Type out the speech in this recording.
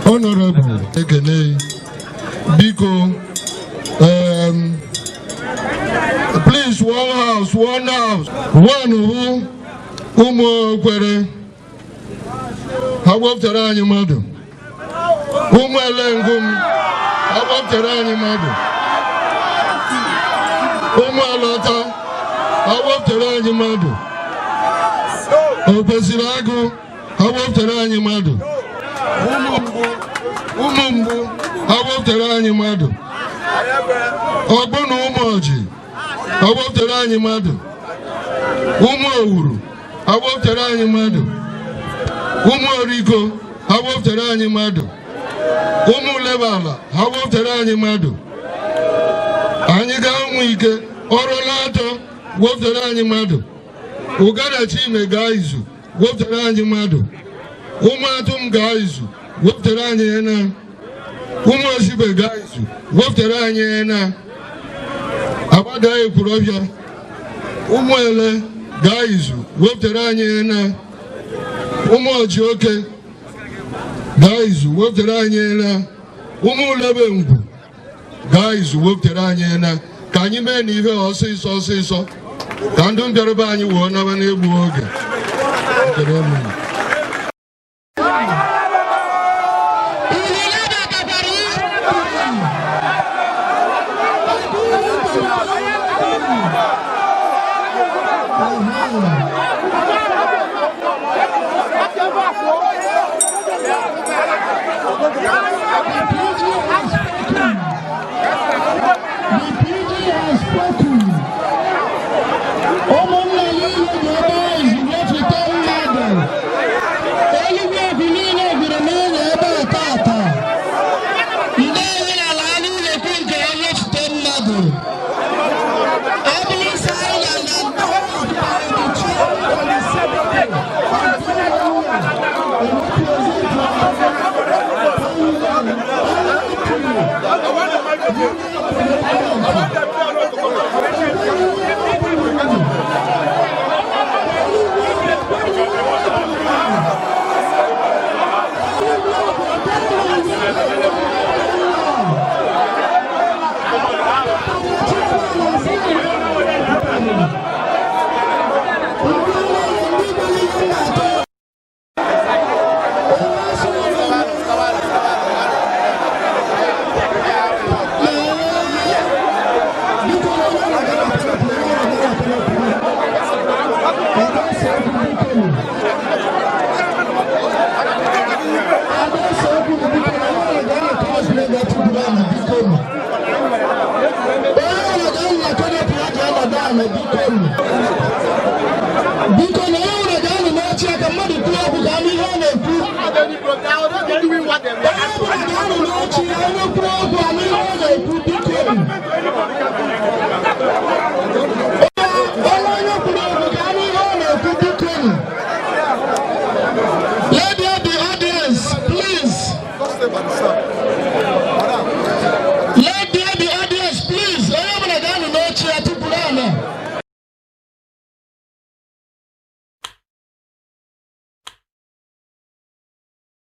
Honorable Ekene, Biko, please, one house, one who Umo Kwere, how about Terani Madu? Umo Lengum, how about Terani Madu? Umo Lota, how about Terani Madu? Opesirago, how about Terani Madu? Umumbu, how about Terani Madu? Obono Umoji, how about Terani Madu? Umo, how about Terani Madu? Umo Rico, how about Terani Madu? Umo Levala, how about Terani Madu? Aniga Mwike, Orolato, what Terani Madu? Uganda Chime Gaizu, what Terani Madu? Umatum Gaizu, what Terani Ena? Umoshibe Gaizu, what Terani Ena? Abadai Kurobia, Umwele Gaizu, what Terani Ena? Umojoke Gaizu, what Terani Ena? Umulabembu Gaizu, what Terani Ena? Can you men even or say so? Can don't get about you one of an able. Let